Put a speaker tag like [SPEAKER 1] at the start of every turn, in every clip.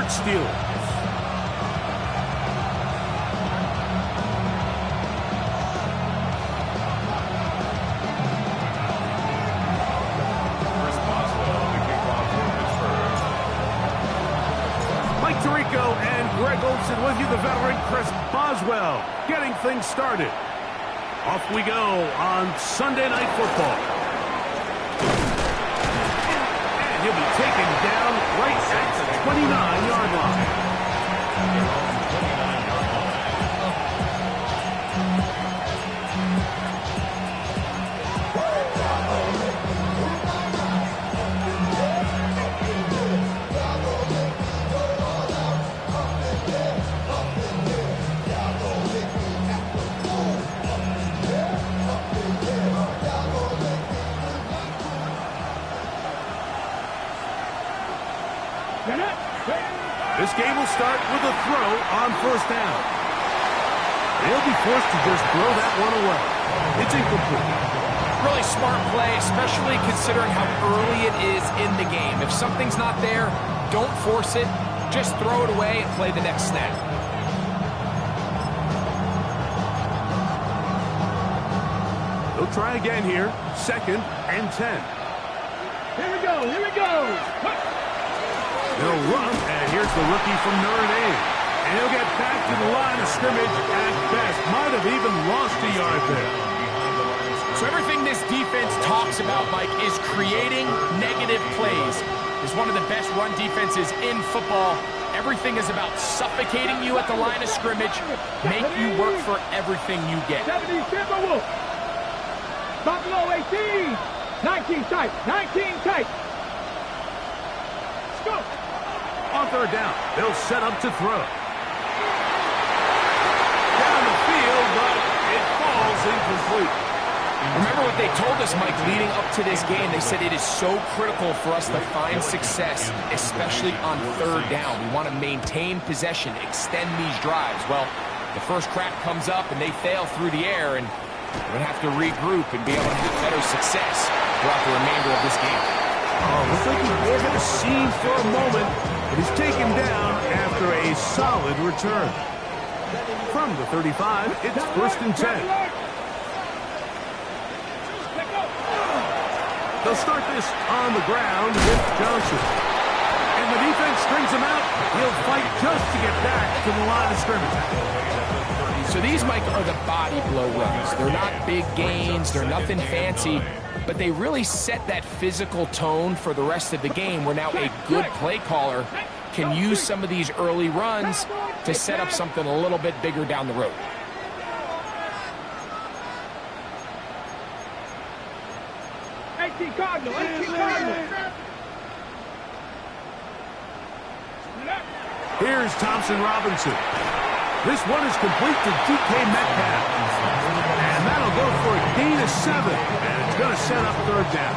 [SPEAKER 1] Pittsburgh Steelers. Tirico and Greg Olsen with you, the veteran Chris Boswell, getting things started. Off we go on Sunday Night Football. And he'll be taken down right at the 29-yard line. This game will start with a throw on first down. They'll be forced to just throw that one away. It's incomplete.
[SPEAKER 2] Really smart play, especially considering how early it is in the game. If something's not there, don't force it. Just throw it away and play the next snap.
[SPEAKER 1] They'll try again here. 2nd and 10.
[SPEAKER 3] Here we go. Here we go.
[SPEAKER 1] They'll run, and here's the rookie from Notre Dame. And he'll get back to the line of scrimmage at best. Might have even lost a yard there.
[SPEAKER 2] So everything this defense talks about, Mike, is creating negative plays. It's one of the best run defenses in football. Everything is about suffocating you at the line of scrimmage, make you work for everything you get.
[SPEAKER 3] 70, Timberwolf. Stop low, 18. 19 tight. 19 tight. Let's go.
[SPEAKER 1] On third down, they'll set up to throw. Down the field, but it falls incomplete.
[SPEAKER 2] Remember what they told us, Mike, leading up to this game. They said it is so critical for us to find success, especially on third down. We want to maintain possession, extend these drives. Well, the first crack comes up and they fail through the air, and we're going to have to regroup and be able to have better success throughout the remainder of this game.
[SPEAKER 1] Oh, looks like he may have a scene for a moment, but he's taken down after a solid return. From the 35, it's 1st and 10. They'll start this on the ground with Johnson. And the defense strings him out. He'll fight just to get back to the line of scrimmage.
[SPEAKER 2] So these, Mike, are the body blow runs. They're not big gains. They're nothing fancy. But they really set that physical tone for the rest of the game, where now a good play caller can use some of these early runs to set up something a little bit bigger down the road.
[SPEAKER 1] Here's Thompson Robinson. This one is complete to DK Metcalf. And that'll go for a gain of 7. And it's going to set up third down.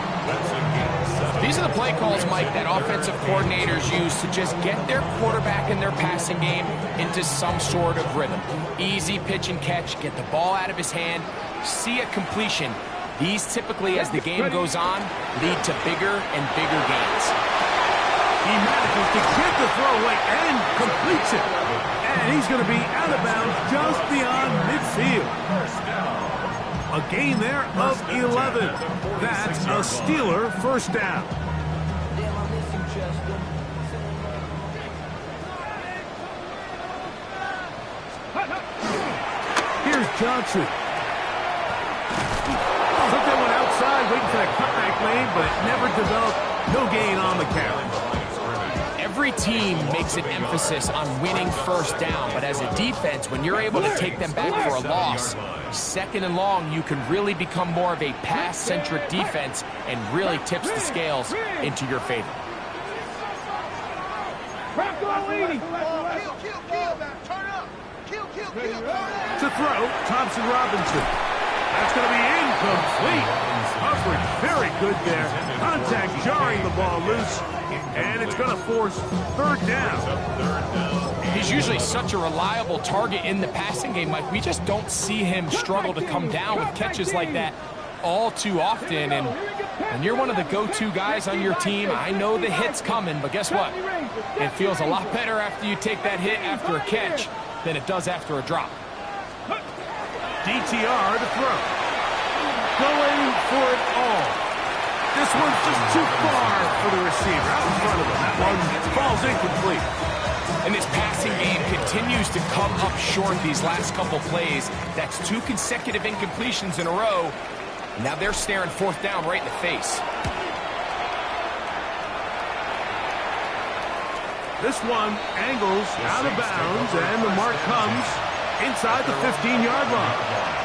[SPEAKER 2] These are the play calls, Mike, that offensive coordinators use to just get their quarterback and their passing game into some sort of rhythm. Easy pitch and catch, get the ball out of his hand, see a completion. These typically, as the game goes on, lead to bigger and bigger gains.
[SPEAKER 1] He manages to get the throw away and completes it. And he's going to be out of bounds just beyond midfield. A gain there of 11. That's a Steeler first down. Here's Johnson. Took that one outside, waiting for that cutback lane, but it never developed. No gain on the carry.
[SPEAKER 2] Every team makes an emphasis on winning first down, but as a defense, when you're able to take them back for a loss, 2nd and long, you can really become more of a pass-centric defense and really tips the scales into your favor.
[SPEAKER 1] To throw, Thompson Robinson. That's going to be incomplete. Coverage very good there. Contact jarring the ball loose. And it's going to force third down.
[SPEAKER 2] He's usually such a reliable target in the passing game, Mike. We just don't see him struggle to come down with catches like that all too often. And And you're one of the go-to guys on your team. I know the hit's coming, but guess what? It feels a lot better after you take that hit after a catch than it does after a drop.
[SPEAKER 1] DTR to throw. Going for it all. This one's just too far for the receiver. Out in front of him. That one falls incomplete.
[SPEAKER 2] And this passing game continues to come up short these last couple plays. That's 2 consecutive incompletions in a row. Now they're staring 4th down right in the face.
[SPEAKER 1] This one angles out of bounds, and the mark comes inside the 15-yard line.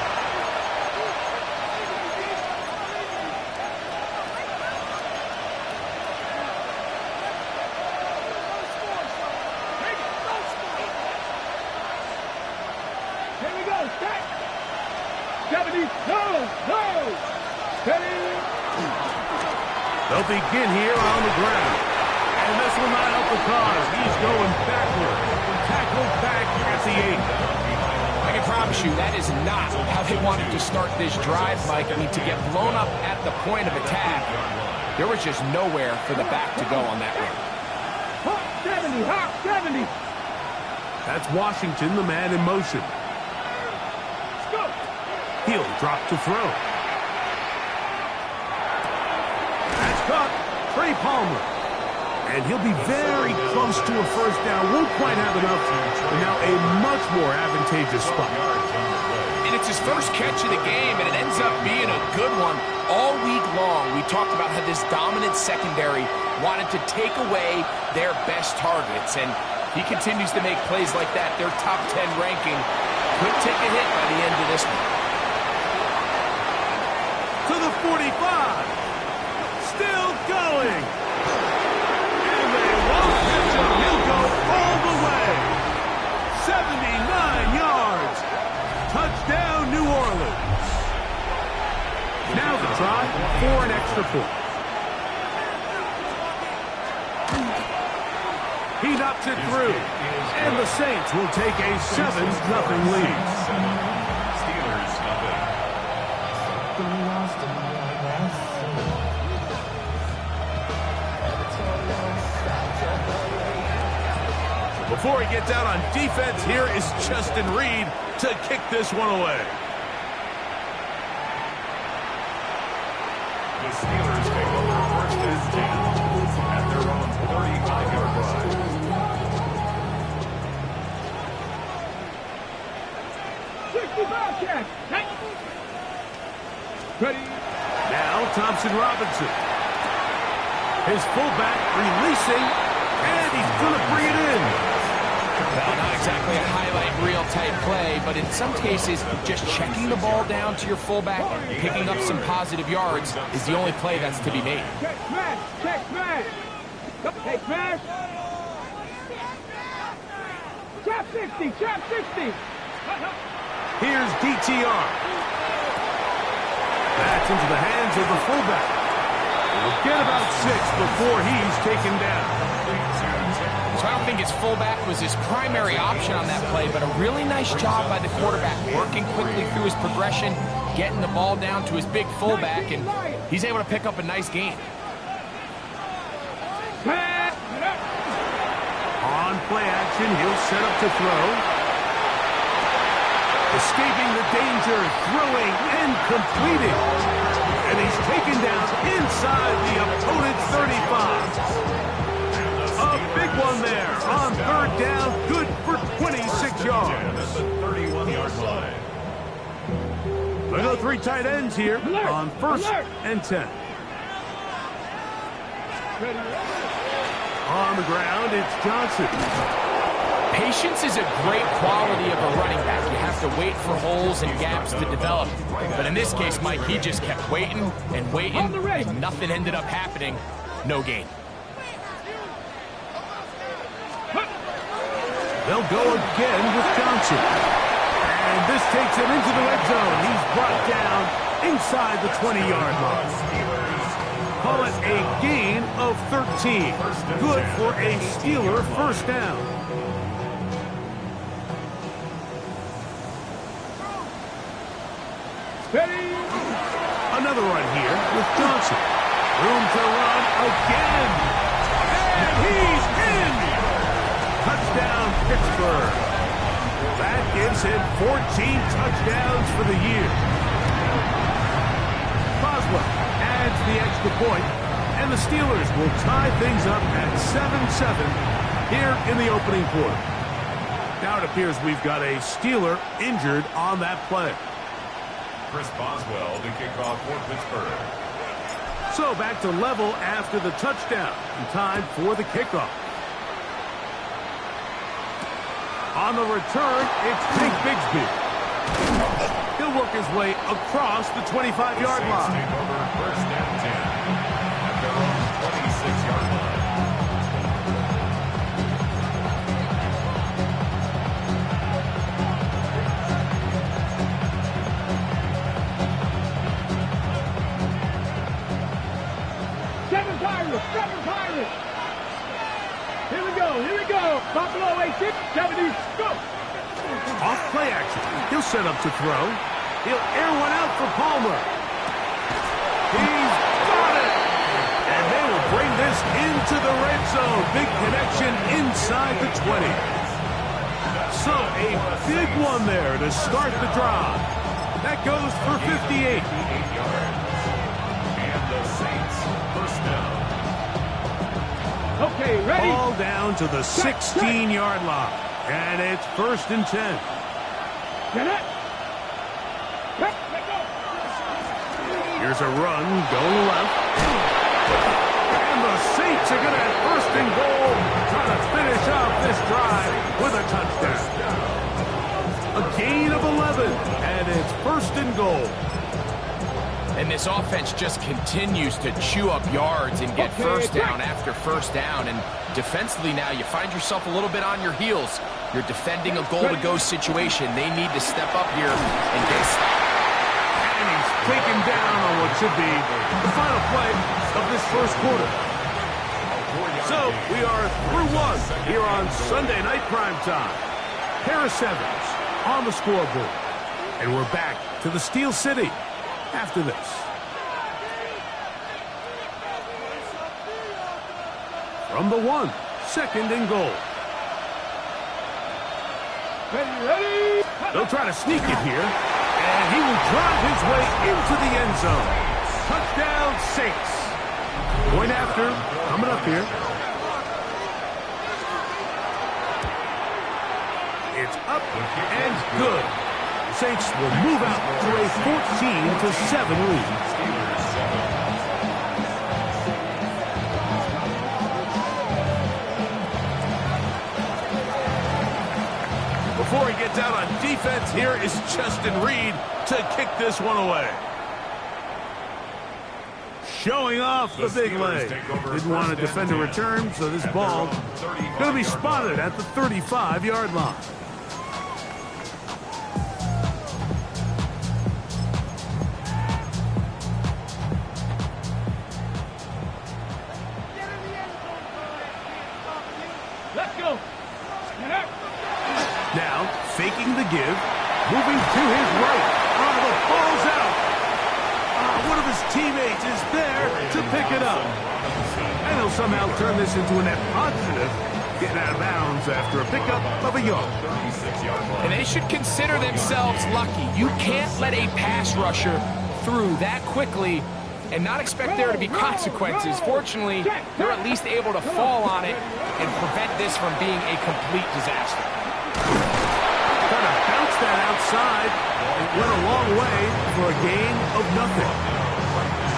[SPEAKER 1] They'll begin here on the ground. And this will not help the cause. He's going backward. Tackled back at the 8.
[SPEAKER 2] I can promise you that is not how they wanted to start this drive, Mike. I mean, to get blown up at the point of attack, there was just nowhere for the back to go on that run.
[SPEAKER 3] Hawk 70, Hawk 70.
[SPEAKER 1] That's Washington, the man in motion. He'll drop to throw. That's caught. Trey Palmer. And he'll be very close to a 1st down. Won't quite have enough, but now a much more advantageous spot.
[SPEAKER 2] And it's his first catch of the game, and it ends up being a good one. All week long, we talked about how this dominant secondary wanted to take away their best targets, and he continues to make plays like that. Their top 10 ranking could take a hit by the end of this one.
[SPEAKER 1] To the 45. Still going. And they won't catch him. He'll go all the way. 79 yards. Touchdown, New Orleans. Now the try for an extra point. He knocks it through. And the Saints will take a 7-0 lead. Before he gets out on defense, here is Justin Reed to kick this one away.
[SPEAKER 4] The Steelers take over 1st and 10 at their own 35-yard line.
[SPEAKER 3] Ready.
[SPEAKER 1] Now Thompson Robinson. His fullback releasing, and he's going to bring it in.
[SPEAKER 2] Well, not exactly a highlight reel type play, but in some cases, just checking the ball down to your fullback, picking up some positive yards is the only play that's to be made.
[SPEAKER 3] Check smash, check smash. Check smash. Trap 60, trap 60.
[SPEAKER 1] Here's DTR. That's into the hands of the fullback. He'll get about 6 before he's taken down.
[SPEAKER 2] So I don't think his fullback was his primary option on that play, but a really nice job by the quarterback, working quickly through his progression, getting the ball down to his big fullback, and he's able to pick up a nice gain.
[SPEAKER 1] On play action, he'll set up to throw. Escaping the danger, throwing and completing. And he's taken down inside the opponent's 35. A big one there on 3rd down, good for 26 yards.
[SPEAKER 4] At the 31-yard line.
[SPEAKER 1] We'll go 3 tight ends here on 1st and 10. On the ground, it's Johnson.
[SPEAKER 2] Patience is a great quality of a running back. You have to wait for holes and gaps to develop. But in this case, Mike, he just kept waiting and waiting, and nothing ended up happening. No gain.
[SPEAKER 1] They'll go again with Johnson. And this takes him into the red zone. He's brought down inside the 20-yard line. Call it a gain of 13. Good for a Steeler 1st down.
[SPEAKER 3] Ready.
[SPEAKER 1] Another run here with Johnson. Room to run again. And he's in. Touchdown, Pittsburgh. That gives him 14 touchdowns for the year. Boswell adds the extra point, and the Steelers will tie things up at 7-7 here in the opening quarter. Now it appears we've got a Steeler injured on that play.
[SPEAKER 4] Chris Boswell to kick off for Pittsburgh.
[SPEAKER 1] So back to level after the touchdown. And time for the kickoff. On the return, it's Jake Bigsby. He'll work his way across the 25-yard line.
[SPEAKER 4] Take over first and 10 at their own 26-yard line.
[SPEAKER 3] Seven Pirates! Here we go! Buffalo 86, 70, go!
[SPEAKER 1] Off play action. He'll set up to throw. He'll air one out for Palmer. He's got it! And they will bring this into the red zone. Big connection inside the 20. So a big one there to start the drive. That goes for 58.
[SPEAKER 4] 8 yards. And the Saints first down.
[SPEAKER 3] Okay, ready?
[SPEAKER 1] Ball down to the 16-yard line. And it's first and 10.
[SPEAKER 3] Get it!
[SPEAKER 1] Here's a run going left. And the Saints are going to have first and goal, trying to finish off this drive with a touchdown. A gain of 11, and it's first and goal.
[SPEAKER 2] And this offense just continues to chew up yards and get first down after first down. And defensively now, you find yourself a little bit on your heels. You're defending a goal-to-go situation. They need to step up here and get stopped.
[SPEAKER 1] And he's taken down on what should be the final play of this first quarter. So we are through one here on Sunday Night Primetime. Harris Evans on the scoreboard. And we're back to the Steel City after this. From the 1, second and goal.
[SPEAKER 3] Ready?
[SPEAKER 1] They'll try to sneak it here, and he will drive his way into the end zone. Touchdown, Saints. Point after, coming up here. It's up and good. The Saints will move out to a 14-7 lead. Before he gets out on defense, here is Justin Reed to kick this one away. Showing off the big leg. Didn't want to defend a return, so this ball going to be spotted at the 35-yard line.
[SPEAKER 3] Let's go!
[SPEAKER 1] Now, faking the give, moving to his right. The ball's out. One of his teammates is there to pick it up. And he'll somehow turn this into a net positive, getting out of bounds after a pickup of a yard.
[SPEAKER 2] And they should consider themselves lucky. You can't let a pass rusher through that quickly and not expect there to be consequences. Fortunately, they're at least able to fall on it and prevent this from being a complete disaster.
[SPEAKER 1] Trying to bounce that outside. It went a long way for a gain of nothing.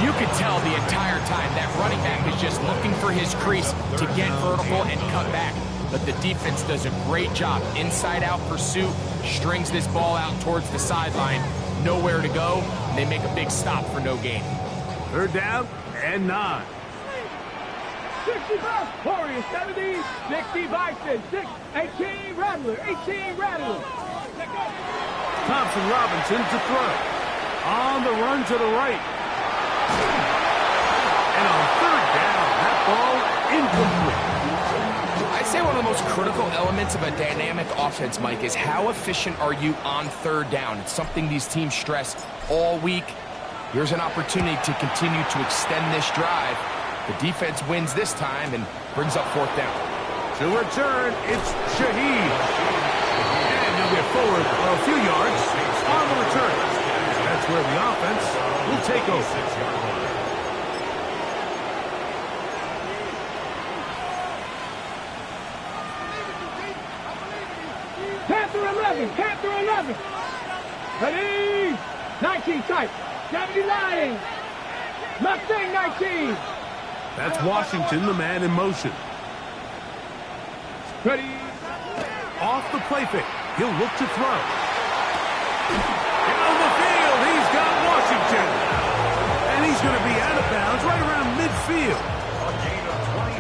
[SPEAKER 2] You could tell the entire time that running back is just looking for his crease to get vertical and cut back. But the defense does a great job. Inside-out pursuit, strings this ball out towards the sideline. Nowhere to go. They make a big stop for no gain.
[SPEAKER 1] Third down and 9.
[SPEAKER 3] 65, Warriors 70, 60 Bison, 18 Rattler, 18 Rattler.
[SPEAKER 1] Thompson Robinson to throw. On the run to the right. And on third down, that ball incomplete.
[SPEAKER 2] I'd say one of the most critical elements of a dynamic offense, Mike, is how efficient are you on third down. It's something these teams stress all week. Here's an opportunity to continue to extend this drive. The defense wins this time and brings up 4th down.
[SPEAKER 1] To return, it's Shaheed. And he'll get forward for a few yards on the return. That's where the offense will take over.
[SPEAKER 3] Panther 11, Panther 11. Ready? 19 tight. 70 Lions. Mustang 19.
[SPEAKER 1] That's Washington, the man in motion.
[SPEAKER 3] Ready?
[SPEAKER 1] Off the play fake. He'll look to throw. Down the field, he's got Washington. And he's going to be out of bounds right around midfield.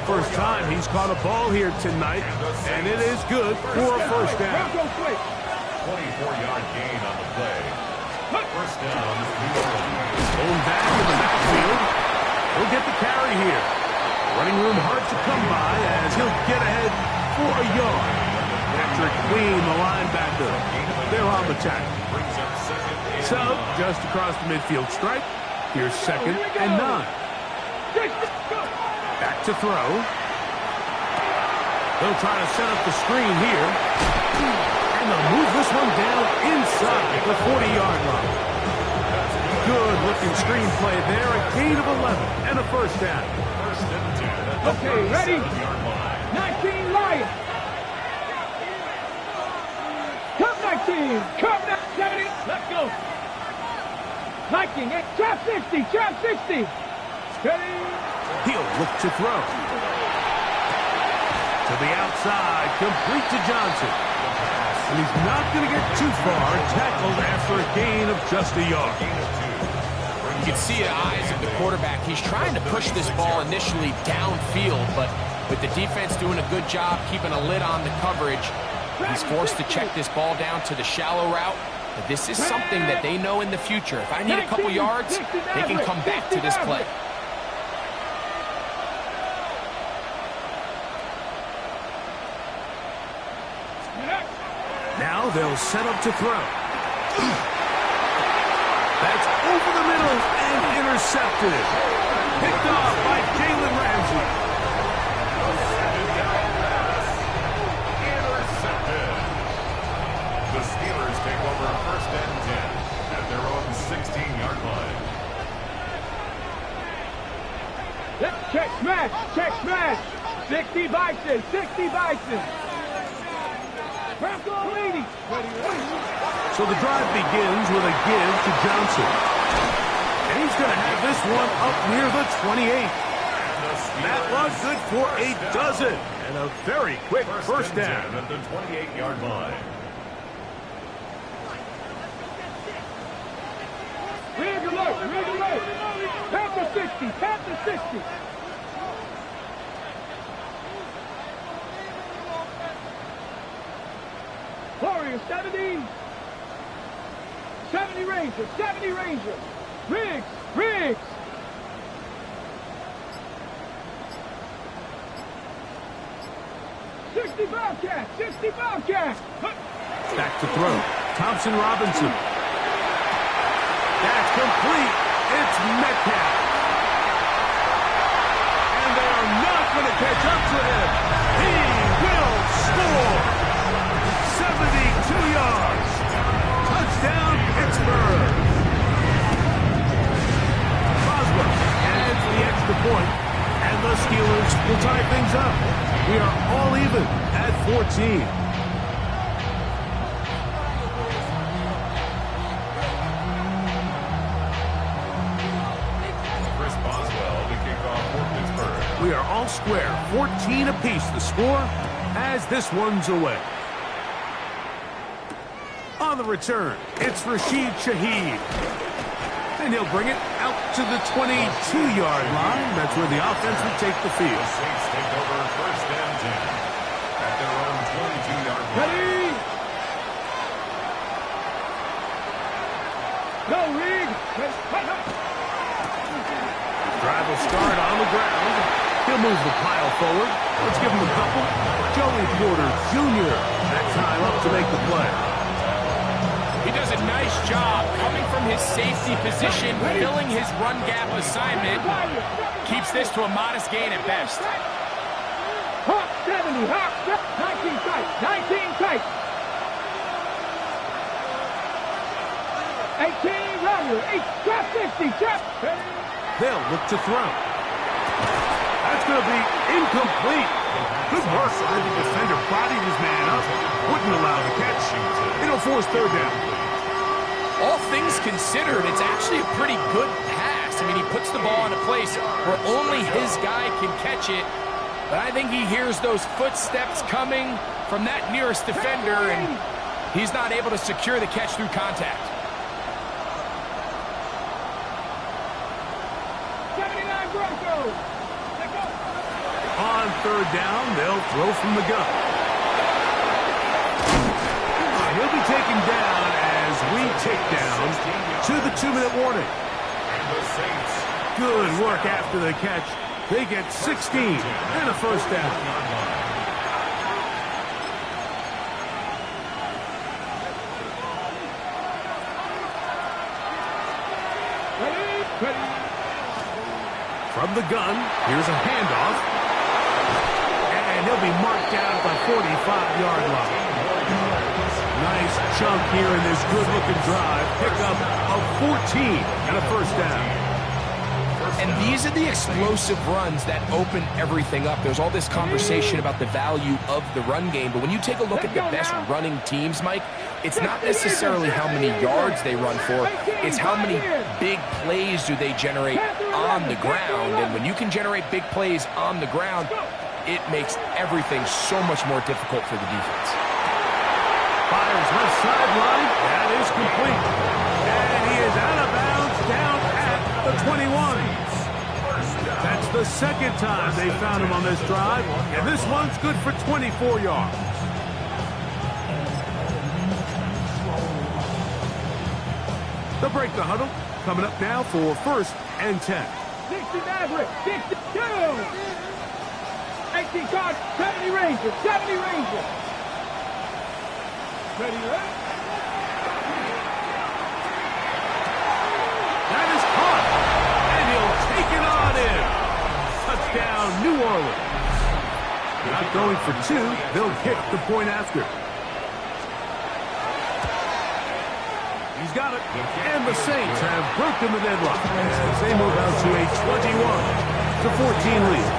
[SPEAKER 1] First time he's caught a ball here tonight, and it is good for a first down.
[SPEAKER 4] 24-yard gain on the play. First down, New Orleans.
[SPEAKER 1] Going back in the backfield. He'll get the carry here. Running room hard to come by as he'll get ahead for a yard. Patrick Queen, the linebacker. They're on the tackle. So, just across the midfield stripe, here's 2nd and 9. Back to throw. They'll try to set up the screen here. And they'll move this one down inside the 40-yard line. Good-looking screen play there. A gain of 11 and a first down.
[SPEAKER 3] Okay, ready? 19 Lions. Come 19. Come 70. Let's go. 19. Trap 60. Trap 60. Ready?
[SPEAKER 1] He'll look to throw. To the outside. Complete to Johnson. And he's not going to get too far. Tackled after a gain of just a yard.
[SPEAKER 2] You can see the eyes of the quarterback. He's trying to push this ball initially downfield, but with the defense doing a good job keeping a lid on the coverage, he's forced to check this ball down to the shallow route. But this is something that they know in the future. If I need a couple yards, they can come back to this play.
[SPEAKER 1] Now they'll set up to throw. That's over the middle and intercepted. Picked off by Jalen Ramsey.
[SPEAKER 4] Intercepted. The Steelers take over 1st and 10 at their own 16-yard line.
[SPEAKER 3] Check smash. Check smash. 60 Bison. 60 Bison. Bronco 80.
[SPEAKER 1] So the drive begins with a give to Johnson. And he's going to have this one up near the 28. That was good for a dozen. And a very quick first down.
[SPEAKER 4] At the 28-yard line.
[SPEAKER 3] Rig alert. Rig alert. Panther 60. Panther 60. Warrior 70. 70 Ranger. 70 Ranger. Riggs. Riggs. '60 Bobcat. 60 Bobcat.
[SPEAKER 1] Back to throw. Thompson Robinson. That's complete. It's Metcalf. And they are not going to catch up to him. He will score. 72 yards. Touchdown, Pittsburgh. Boswell adds the extra point, and the Steelers will tie things up. We are all even at 14.
[SPEAKER 4] Chris Boswell to kick off for Pittsburgh.
[SPEAKER 1] We are all square, 14 apiece. The score as this one's away. On the return, it's Rashid Shaheed. And he'll bring it out to the 22-yard line. That's where the offense will take the field.
[SPEAKER 4] Saints take over 1st and 10 at their own 22-yard line.
[SPEAKER 3] Ready? Go, Rig.
[SPEAKER 1] Drive will start on the ground. He'll move the pile forward. Let's give him a couple. Joey Porter Jr. That time up to make the play.
[SPEAKER 2] He does a nice job coming from his safety position, filling his run gap assignment. Keeps this to a modest gain at best.
[SPEAKER 3] Hawk 70, Hawk 19 tight, 19 tight. 18, Romeo, 8, drop 50, drop.
[SPEAKER 1] They'll look to throw. That's going to be incomplete. Good work. The defender bodied his man up. Wouldn't allow the catch. It'll force third down.
[SPEAKER 2] All things considered, it's actually a pretty good pass. I mean, he puts the ball in a place where only his guy can catch it. But I think he hears those footsteps coming from that nearest defender, and he's not able to secure the catch through contact.
[SPEAKER 3] 79 Broncos.
[SPEAKER 1] On third down, they'll throw from the gun. He'll be taken down as we tick down to the 2-minute warning. Good work after the catch. They get 16 and a first down.
[SPEAKER 3] Ready.
[SPEAKER 1] From the gun, here's a handoff. And he'll be marked down at the 45-yard line. Nice chunk here in this good-looking drive. Pickup of 14 and a first down.
[SPEAKER 2] And these are the explosive runs that open everything up. There's all this conversation about the value of the run game, but when you take a look at the best running teams, Mike, it's not necessarily how many yards they run for, it's how many big plays do they generate on the ground. And when you can generate big plays on the ground, it makes everything so much more difficult for the defense.
[SPEAKER 1] Fires left sideline. That is complete. And he is out of bounds down at the 21. That's the second time they found him on this drive, and this one's good for 24 yards. They'll break the huddle. Coming up now for first and 10.
[SPEAKER 3] 60 Maverick, 62. 18 guard, 70 Rangers, 70 Rangers. Ready, right?
[SPEAKER 1] That is caught, and he'll take it on in. Touchdown, New Orleans. Not going for two. They'll kick the point after. He's got it. And the Saints have broken the deadlock as they move out to a 21-14 lead.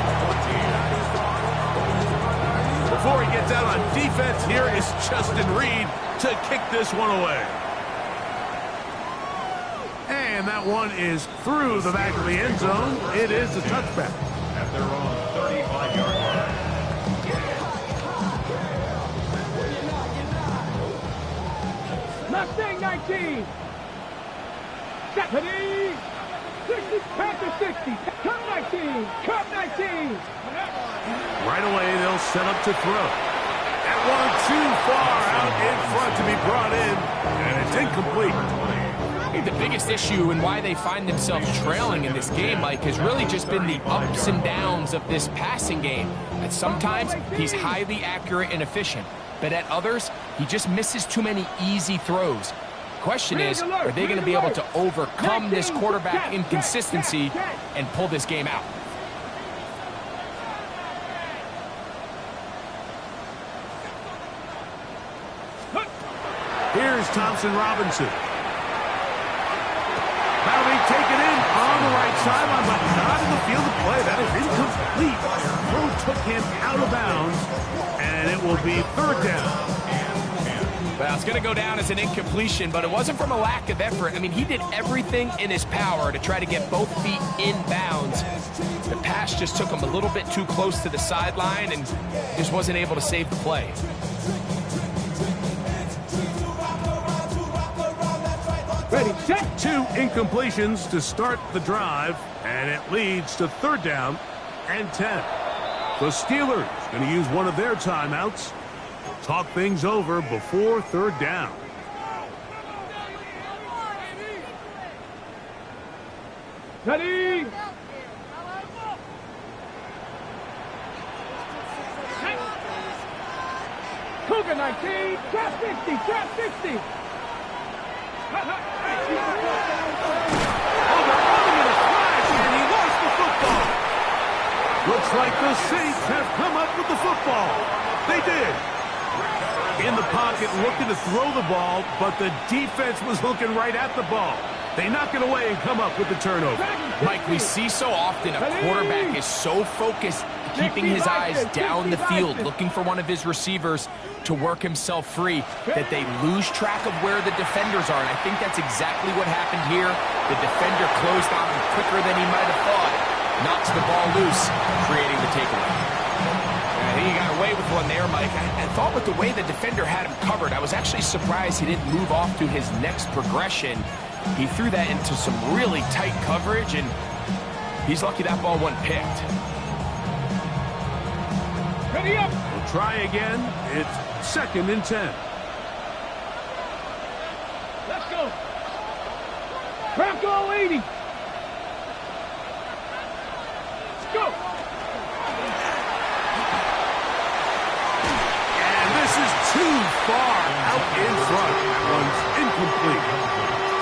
[SPEAKER 1] Before he gets out on defense, here is Justin Reed to kick this one away. And that one is through the back of the end zone. It is a touchback.
[SPEAKER 4] At their own 35-yard line.
[SPEAKER 3] Mustang 19. 70. 60, Panther 60. Cup 19. Cup 19.
[SPEAKER 1] Right away, they'll set up to throw. That one too far out in front to be brought in, and it's incomplete.
[SPEAKER 2] I think the biggest issue and why they find themselves trailing in this game, Mike, has really just been the ups and downs of this passing game. And sometimes he's highly accurate and efficient, but at others, he just misses too many easy throws. The question is, are they going to be able to overcome this quarterback inconsistency and pull this game out?
[SPEAKER 1] Here's Thompson Robinson. That'll be taken in on the right sideline, but not in the field of play. That is incomplete. Throw took him out of bounds, and it will be third down.
[SPEAKER 2] Well, it's going to go down as an incompletion, but it wasn't from a lack of effort. I mean, he did everything in his power to try to get both feet in bounds. The pass just took him a little bit too close to the sideline and just wasn't able to save the play.
[SPEAKER 3] Ready, set.
[SPEAKER 1] Two incompletions to start the drive, and it leads to third down and 10. The Steelers going to use one of their timeouts. Talk things over before third down.
[SPEAKER 3] Ready. Cougar 19, trap 60, trap 60.
[SPEAKER 1] Oh, they're running in a flash, and he lost the football. Looks like the Saints have come up with the football. They did. In the pocket, looking to throw the ball, but the defense was looking right at the ball. They knock it away and come up with the turnover.
[SPEAKER 2] Mike, we see so often a quarterback is so focused, keeping his eyes down the field, looking for one of his receivers to work himself free, that they lose track of where the defenders are. And I think that's exactly what happened here. The defender closed on him quicker than he might have thought. Knocks the ball loose, creating the takeaway. I think he got away with one there, Mike. I thought with the way the defender had him covered, I was actually surprised he didn't move off to his next progression. He threw that into some really tight coverage, and he's lucky that ball wasn't picked.
[SPEAKER 3] Ready up.
[SPEAKER 1] We'll try again. It's 2nd and 10.
[SPEAKER 3] Let's go. Bronco 80. Let's go.
[SPEAKER 1] And this is too far out in front. That one's incomplete.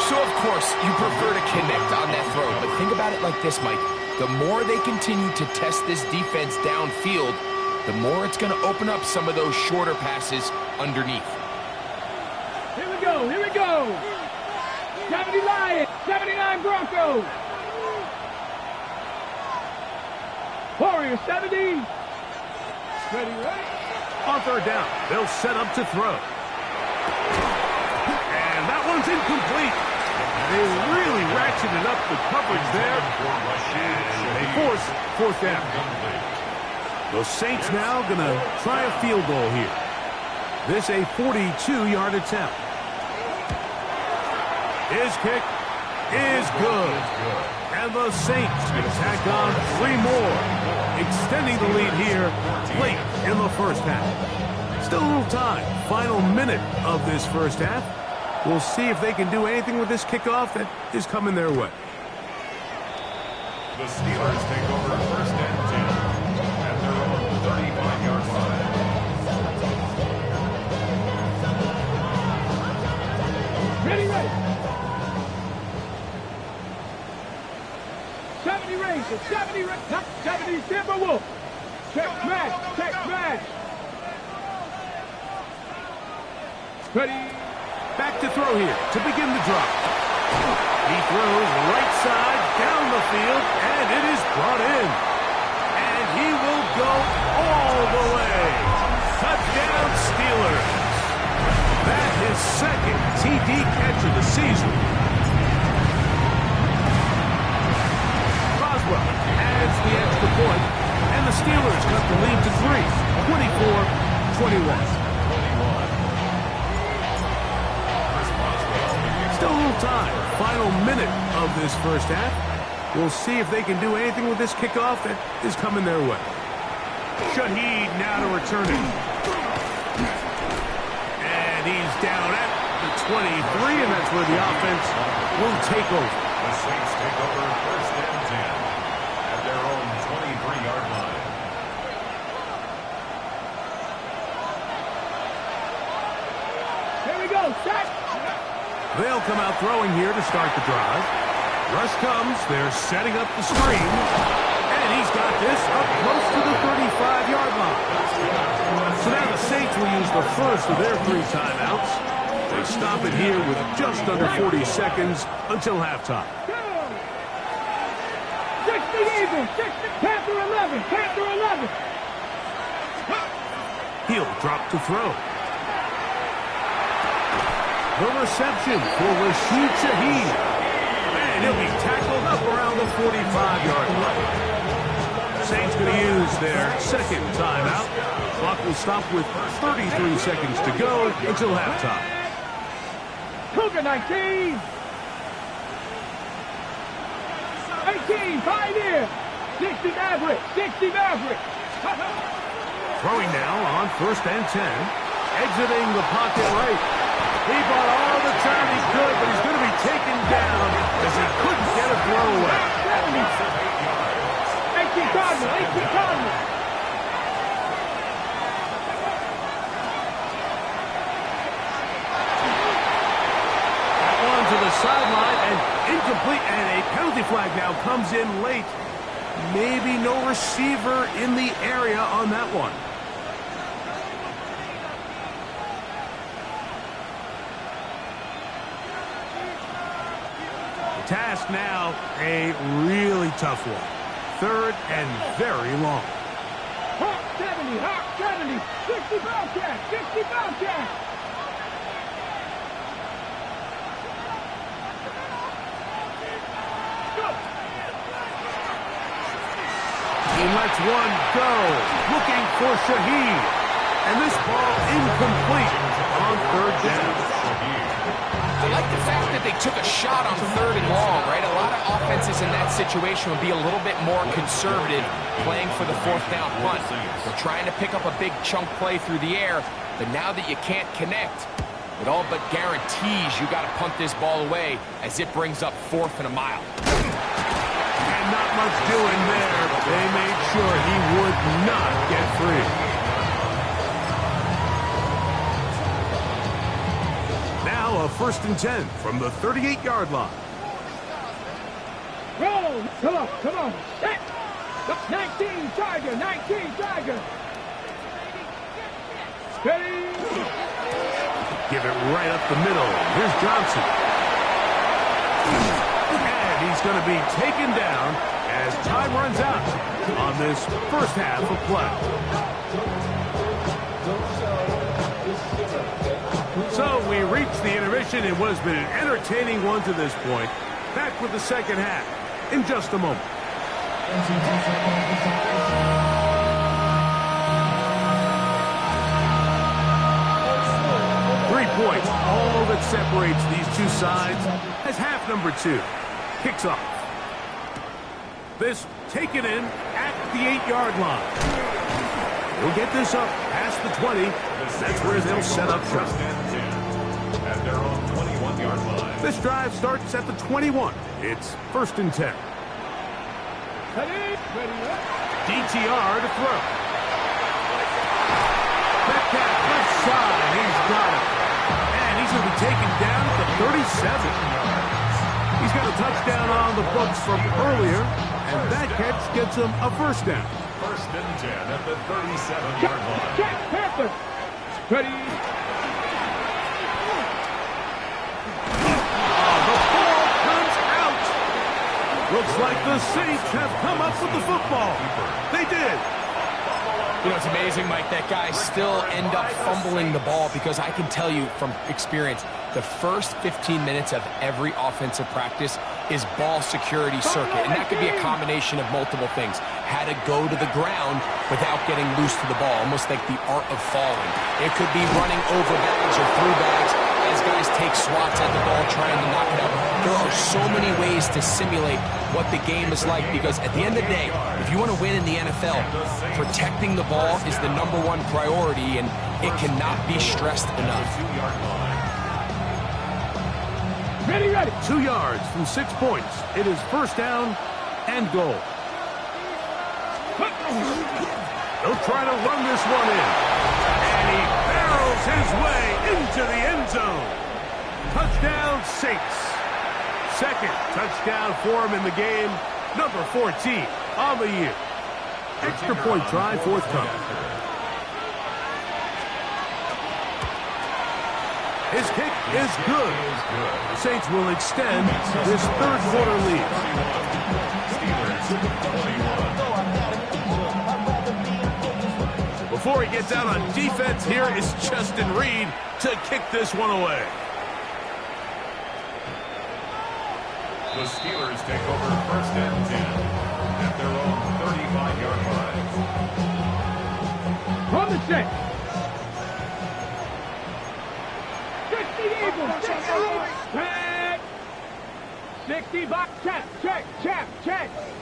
[SPEAKER 2] So, of course, you prefer to connect on that throw, but think about it like this, Mike. The more they continue to test this defense downfield, the more it's going to open up some of those shorter passes underneath.
[SPEAKER 3] Here we go. Here we go. 70 Lions. 79 Broncos. Warriors 70. Ready, right?
[SPEAKER 1] On 3rd down, they'll set up to throw. And that one's incomplete. They really ratcheted up the coverage there. And they force 4th down. The Saints now going to try a field goal here. This a 42-yard attempt. His kick is good. And the Saints can tack on 3 more, extending the lead here late in the first half. Still a little time. Final minute of this first half. We'll see if they can do anything with this kickoff that is coming their way.
[SPEAKER 4] The Steelers take over 1st and 10 at their own 35-yard line.
[SPEAKER 3] Ready, ready. 70 Rangers, 70 Rangers, 70 Timberwolves. Check smash, check smash. Ready.
[SPEAKER 1] Back to throw here to begin the drop. He throws right side down the field, and it is brought in. And he will go all the way. Touchdown, Steelers. That is 2nd TD catch of the season. Roswell adds the extra point, and the Steelers cut the lead to 3, 24-21. Still a little time. Final minute of this first half. We'll see if they can do anything with this kickoff that is coming their way. Shaheed now to return it. And he's down at the 23, and that's where the offense will take over.
[SPEAKER 4] The Saints take over 1st and 10 at their own 23-yard line.
[SPEAKER 3] Here we go. Set.
[SPEAKER 1] They'll come out throwing here to start the drive. Rush comes. They're setting up the screen. And he's got this up close to the 35-yard line. So now the Saints will use the first of their 3 timeouts. They stop it here with just under 40 seconds until halftime.
[SPEAKER 3] 60 Eagles, 60, Panther 11, Panther 11.
[SPEAKER 1] He'll drop to throw. The reception for Rashid Shaheed. And he'll be tackled up around the 45-yard line. Saints going to use their 2nd timeout. Clock will stop with 33 seconds to go until halftime.
[SPEAKER 3] Cougar 19. 18, Pioneer. 60 Maverick, 60 Maverick.
[SPEAKER 1] Throwing now on 1st and 10. Exiting the pocket right. He bought all the time he could, but he's going to be taken down as he couldn't get a throw away.
[SPEAKER 3] 18 Cardinal, 18 Cardinal.
[SPEAKER 1] That one sideline and incomplete, and a penalty flag now comes in late. Maybe no receiver in the area on that one. The task now, a really tough one. 3rd and very long.
[SPEAKER 3] Hawk 70, Hawk 70, 60 Bobcat, 60 Bobcat.
[SPEAKER 1] He lets one go, looking for Shaheed. And this ball incomplete on 3rd down.
[SPEAKER 2] I like the fact that they took a shot on 3rd and long, right? A lot of offenses in that situation would be a little bit more conservative playing for the 4th down punt. They're trying to pick up a big chunk play through the air, but now that you can't connect, it all but guarantees you got to punt this ball away as it brings up 4th and a mile.
[SPEAKER 1] And not much doing there. They made sure he would not get free. Now a 1st and 10 from the 38-yard line.
[SPEAKER 3] Roll, come on. 19 Tiger, 19 Tiger. Steady.
[SPEAKER 1] Give it right up the middle. Here's Johnson. And he's going to be taken down as time runs out on this first half of play. So we reached the intermission. It was been an entertaining one to this point. Back with the second half in just a moment. 3 points, all that separates these two sides as half number 2 kicks off. This taken in at the 8-yard line. We'll get this up past the 20. That's where they'll set up shop.
[SPEAKER 4] At their own 21-yard line.
[SPEAKER 1] This drive starts at the 21. It's 1st and 10. DTR to throw. Metcalf left side. He's got it. And he's going to be taken down at the 37. He's got a touchdown on the books from earlier, and that catch gets him a 1st down.
[SPEAKER 4] 1st and 10 at the 37-yard line.
[SPEAKER 3] Check, Panther. Ready.
[SPEAKER 1] The ball comes out. Looks like the Saints have come up with the football. They did.
[SPEAKER 2] You know, it's amazing, Mike, that guys still end up fumbling the ball because I can tell you from experience, the first 15 minutes of every offensive practice is ball security circuit, and that could be a combination of multiple things. How to go to the ground without getting loose to the ball, almost like the art of falling. It could be running over bags or through bags as guys take swats at the ball trying to knock it out. There are so many ways to simulate what the game is like because at the end of the day, if you want to win in the NFL, protecting the ball is the #1 priority, and it cannot be stressed enough.
[SPEAKER 3] Ready.
[SPEAKER 1] 2 yards from 6 points. It is 1st down and goal. He'll try to run this one in. And he barrels his way into the end zone. Touchdown, Saints. 2nd touchdown for him in the game. Number 14 on the year. Extra point try forthcoming. His kick is good. The Saints will extend this 3rd quarter lead. Before he gets out on defense, here is Justin Reed to kick this one away.
[SPEAKER 4] The Steelers take over 1st and 10 at their own 35-yard line.
[SPEAKER 3] From the set. 60 Eagles. 60 box. Check.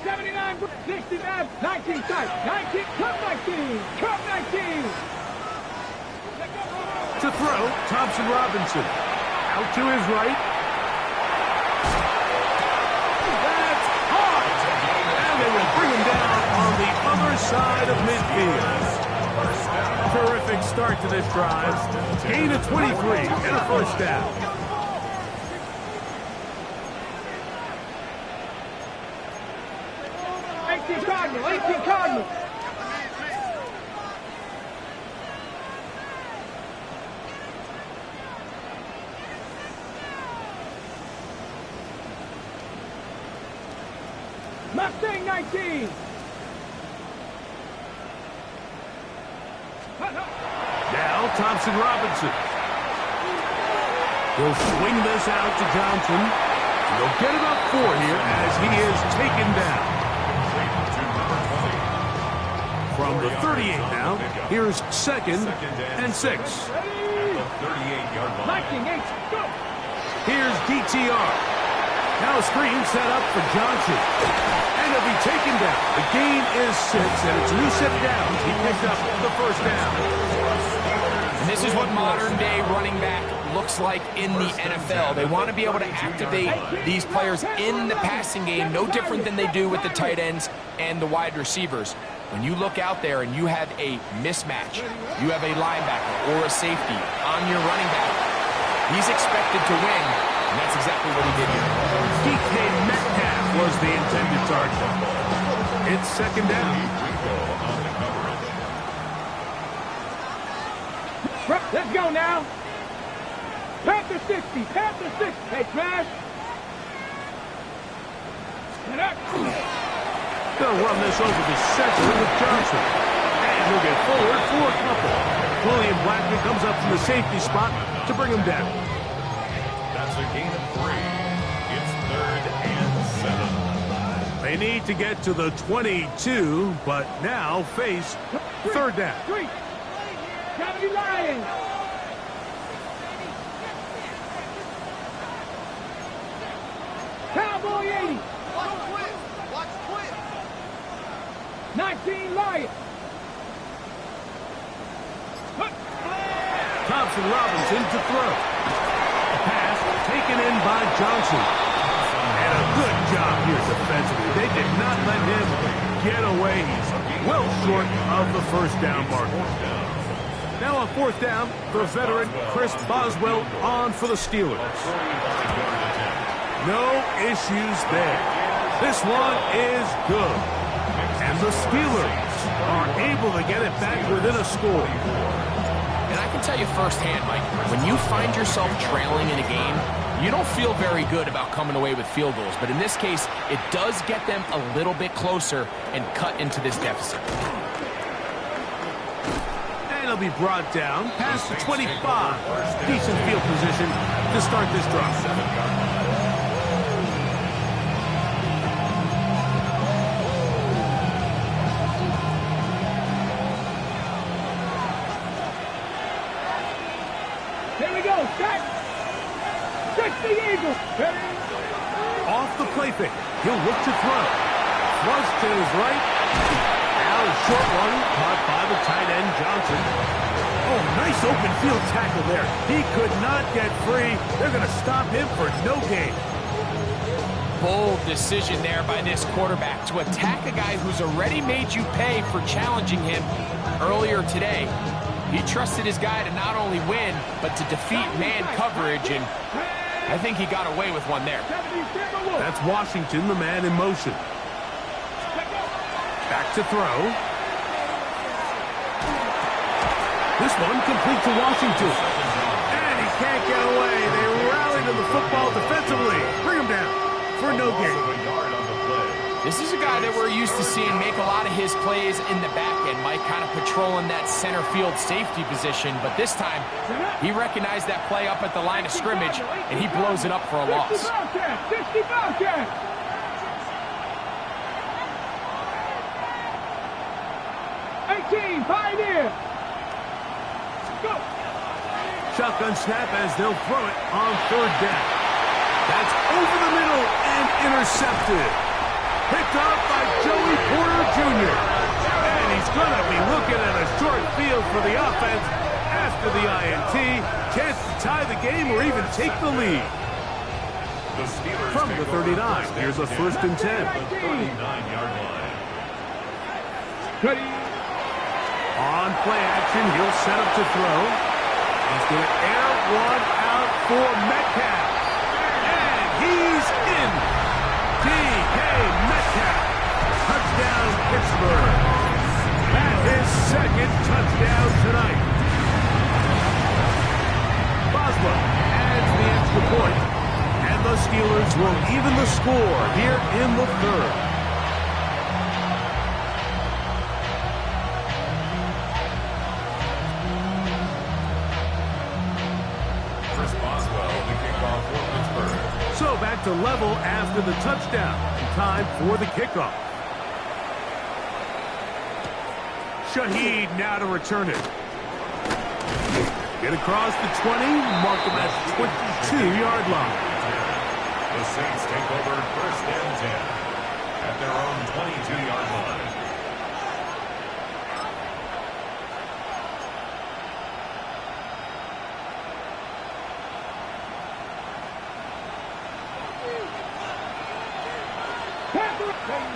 [SPEAKER 3] 79. 69. 19 tight. 19. Come 19.
[SPEAKER 1] To throw, Thompson Robinson. Out to his right. That's hard. And they will bring him down on the other side of midfield. Terrific start to this drive. Gain of 23 and a 1st down.
[SPEAKER 3] Mustang 19.
[SPEAKER 1] Now Thompson Robinson. He'll swing this out to Johnson. They'll get about 4 here as he is taken down. From the 38 now, here's 2nd and 6. Here's DTR. Now a screen set up for Johnson. And he'll be taken down. The gain is 6, and it's a new set of downs. He picked up the first down.
[SPEAKER 2] And this is what modern-day running back looks like in the NFL. They want to be able to activate these players in the passing game, no different than they do with the tight ends and the wide receivers. When you look out there and you have a mismatch, you have a linebacker or a safety on your running back, he's expected to win, and that's exactly what he did here.
[SPEAKER 1] DK Metcalf was the intended target. It's 2nd down.
[SPEAKER 3] Let's go now. Panther 60, Panther 60. Hey, Trash. Get up.
[SPEAKER 1] They'll run this over the center with Johnson. And he'll get forward for a couple. William Blackman comes up from the safety spot to bring him down.
[SPEAKER 4] That's a gain of 3. It's 3rd and 7.
[SPEAKER 1] They need to get to the 22, but now face 3rd down.
[SPEAKER 3] Gotta be lying. Cowboy 80. Watch quit. 19 Lion.
[SPEAKER 1] Thompson Robinson to throw. A pass taken in by Johnson. And a good job here defensively. They did not let him get away. He's well short of the first down marker. Now on 4th down, the veteran Chris Boswell on for the Steelers. No issues there. This one is good. And the Steelers are able to get it back within a score.
[SPEAKER 2] And I can tell you firsthand, Mike, when you find yourself trailing in a game, you don't feel very good about coming away with field goals. But in this case, it does get them a little bit closer and cut into this deficit.
[SPEAKER 1] And he'll be brought down past the 25. Decent field position to start this drive.
[SPEAKER 3] Here we go, set. 60 Eagles.
[SPEAKER 1] Off the play fake. He'll look to throw. Thrust to his right. Now a short one caught by the tight end Johnson. Oh, nice open field tackle there. He could not get free. They're going to stop him for no gain.
[SPEAKER 2] Bold decision there by this quarterback to attack a guy who's already made you pay for challenging him earlier today. He trusted his guy to not only win, but to defeat man coverage, and I think he got away with one there.
[SPEAKER 1] That's Washington, the man in motion. Back to throw. This one complete to Washington. And he can't get away. They rally to the football defensively. Bring him down for no gain.
[SPEAKER 2] This is a guy that we're used to seeing make a lot of his plays in the back end, Mike, kind of patrolling that center field safety position. But this time, he recognized that play up at the line of scrimmage, and he blows it up for a loss.
[SPEAKER 3] 18, Pioneer. Go.
[SPEAKER 1] Shotgun snap as they'll throw it on 3rd down. That's over the middle and intercepted. Picked up by Joey Porter Jr. And he's going to be looking at a short field for the offense after the INT. Chance to tie the game or even take the lead. From the 39, here's a 1st and 10.
[SPEAKER 4] 39-yard line.
[SPEAKER 3] Ready.
[SPEAKER 1] On play action, he'll set up to throw. He's going to air one out for Metcalf. And he's in. DK Metcalf. Touchdown, Pittsburgh. That is 2nd touchdown tonight. Boswell adds the extra point. And the Steelers will even the score here in the 3rd. to level after the touchdown. Time for the kickoff. Shaheed now to return it. Get across the 20, mark him at the 22-yard line.
[SPEAKER 4] The Saints take over first and 10 at their own 22-yard line.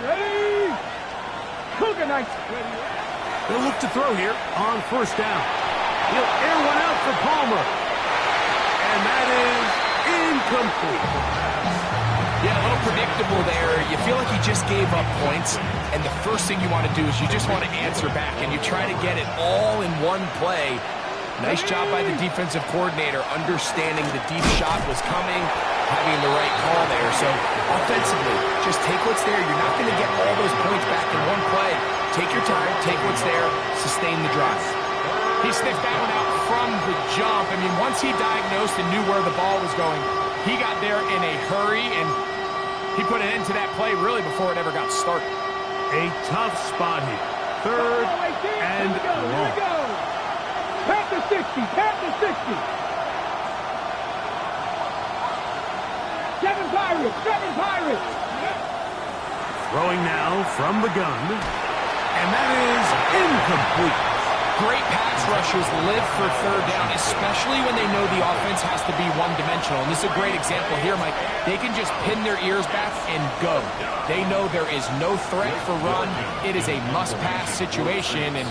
[SPEAKER 3] Ready? Cougar Knights.
[SPEAKER 1] They'll look to throw here on first down. He'll air one out for Palmer. And that is incomplete.
[SPEAKER 2] Yeah, a little predictable there. You feel like he just gave up points, and the first thing you want to do is you just want to answer back, and you try to get it all in one play. Nice job by the defensive coordinator, understanding the deep shot was coming, having the right call there. So offensively, just take what's there. You're not going to get all those points back in one play. Take your time, take what's there, sustain the drive. He sniffed that one out from the jump. I mean, once he diagnosed and knew where the ball was going, he got there in a hurry, and he put an end to that play really before it ever got started.
[SPEAKER 1] A tough spot here. Third and long.
[SPEAKER 3] Pat the 60, pat the 60. 7 Pirates, 7 Pirates.
[SPEAKER 1] Throwing now from the gun. And that is incomplete.
[SPEAKER 2] Great pass rushers live for third down, especially when they know the offense has to be one-dimensional. And this is a great example here, Mike. They can just pin their ears back and go. They know there is no threat for run. It is a must-pass situation, and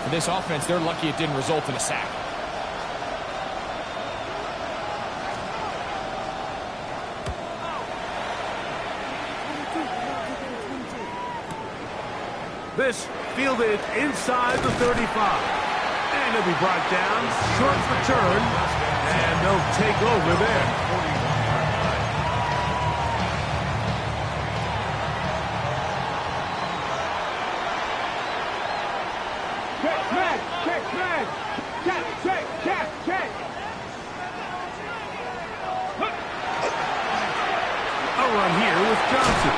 [SPEAKER 2] for this offense, they're lucky it didn't result in a sack.
[SPEAKER 1] This fielded inside the 35. And it'll be brought down, short return, and they'll take over there. A run here with Johnson.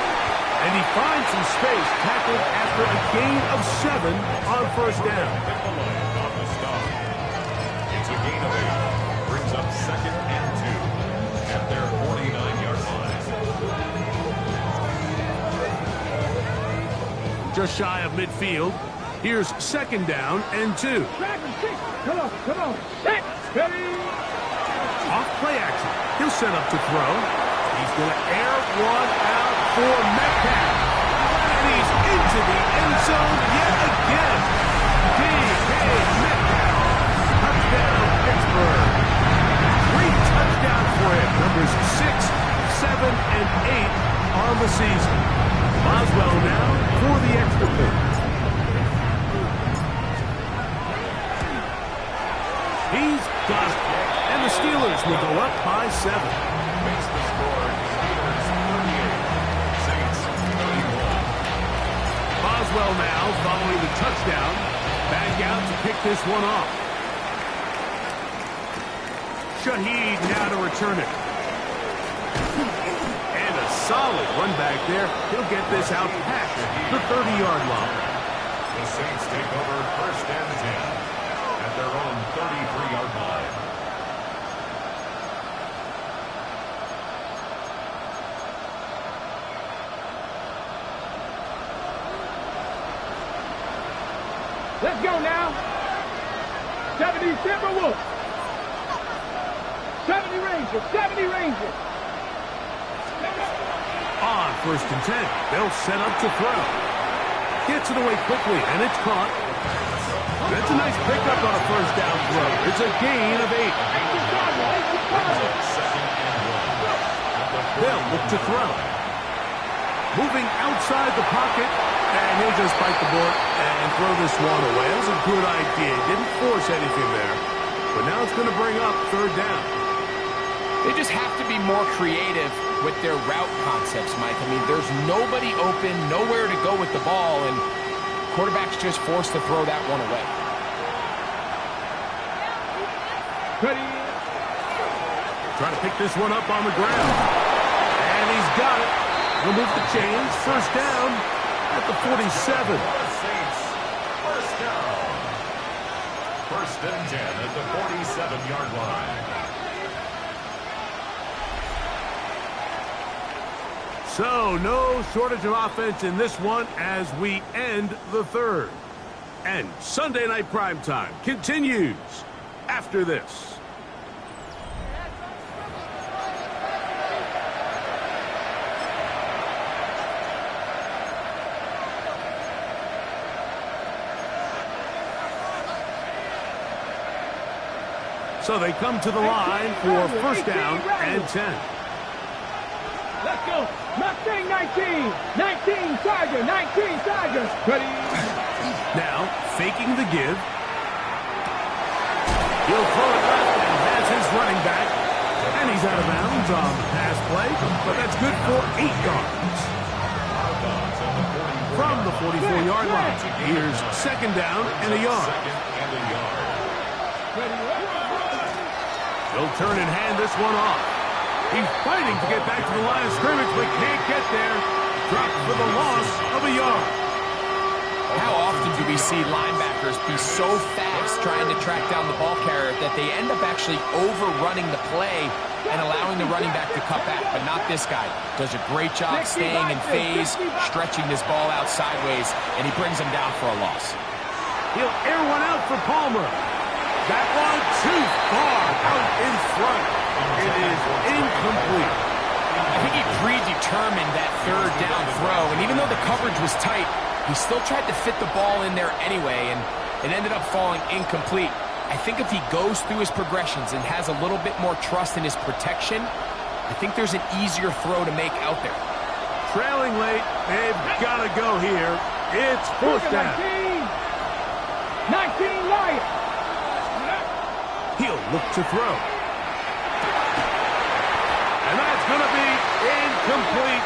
[SPEAKER 1] And he finds some space, tackled after a gain of 7 on first down.
[SPEAKER 4] On the stop. It's a gain of 8. Brings up second and 2 at their 49-yard line.
[SPEAKER 1] Just shy of midfield. Here's second down and 2.
[SPEAKER 3] Come on, come on. Ready?
[SPEAKER 1] Off play action. He'll set up to throw. He's going to air one out for Metcalf. And he's into the end zone yet again. D.K. Metcalf. Touchdown, Pittsburgh. 3 touchdowns for him. Numbers 6, 7, and 8 on the season. Boswell now for the extra point. He's got it. And the Steelers will go up by 7.
[SPEAKER 4] Makes the score. Steelers 38. Saints 31.
[SPEAKER 1] Boswell now following the touchdown. Back out to pick this one off. Shaheed now to return it. And a solid run back there. He'll get this out past the 30-yard line.
[SPEAKER 4] The Saints take over first and 10 at their own 33-yard line.
[SPEAKER 3] Let's go now. 70 Timberwolves. 70 Rangers. 70 Rangers.
[SPEAKER 1] On first and 10, they'll set up to throw. Gets it away quickly, and it's caught. That's a nice pickup on a first down throw. It's a gain of 8. They'll look to throw. Moving outside the pocket, and he'll just bite the bullet and throw this one away. That was a good idea. Didn't force anything there. But now it's going to bring up third down.
[SPEAKER 2] They just have to be more creative with their route concepts, Mike. I mean, there's nobody open, nowhere to go with the ball, and quarterback's just forced to throw that one away.
[SPEAKER 3] Ready?
[SPEAKER 1] Trying to pick this one up on the ground. he's got it. He'll move the chains. First down at the 47.
[SPEAKER 4] First down. First and 10 at the 47-yard line.
[SPEAKER 1] So, no shortage of offense in this one as we end the third. And Sunday Night Primetime continues after this. So they come to the line for first down and 10.
[SPEAKER 3] Let's go. Mustang 19. 19 Charger. 19 Chargers. Ready.
[SPEAKER 1] Now, faking the give. He'll throw it left and has his running back. And he's out of bounds on the pass play, but that's good for 8 yards. From the 44-yard line, here's second down and a yard. He'll turn and hand this one off. He's fighting to get back to the line of scrimmage, but can't get there. Dropped for the loss of a yard.
[SPEAKER 2] How often do we see linebackers be so fast trying to track down the ball carrier that they end up actually overrunning the play and allowing the running back to cut back, but not this guy. Does a great job staying in phase, stretching this ball out sideways, and he brings him down for a loss.
[SPEAKER 1] He'll air one out for Palmer. That one too far out in front. It is incomplete.
[SPEAKER 2] I think he predetermined that third down throw, and even though the coverage was tight, he still tried to fit the ball in there anyway, and it ended up falling incomplete. I think if he goes through his progressions and has a little bit more trust in his protection, I think there's an easier throw to make out there.
[SPEAKER 1] Trailing late, they've got to go here. It's fourth down.
[SPEAKER 3] 19 Lions.
[SPEAKER 1] He'll look to throw. And that's going to be incomplete.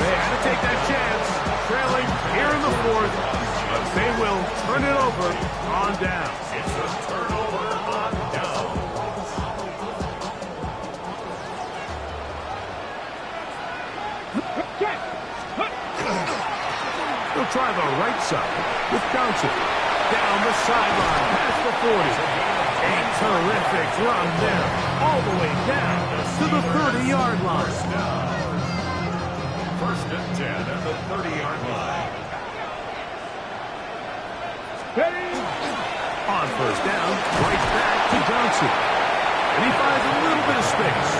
[SPEAKER 1] They had to take that chance, trailing here in the fourth, but they will turn it over on down.
[SPEAKER 4] It's a turnover on down.
[SPEAKER 1] They'll try the right side with Johnson. Down the sideline, past the 40. A terrific run there, all the way down to the 30-yard line.
[SPEAKER 4] First and 10 at the 30-yard line.
[SPEAKER 3] Ready.
[SPEAKER 1] On first down, right back to Johnson. And he finds a little bit of space.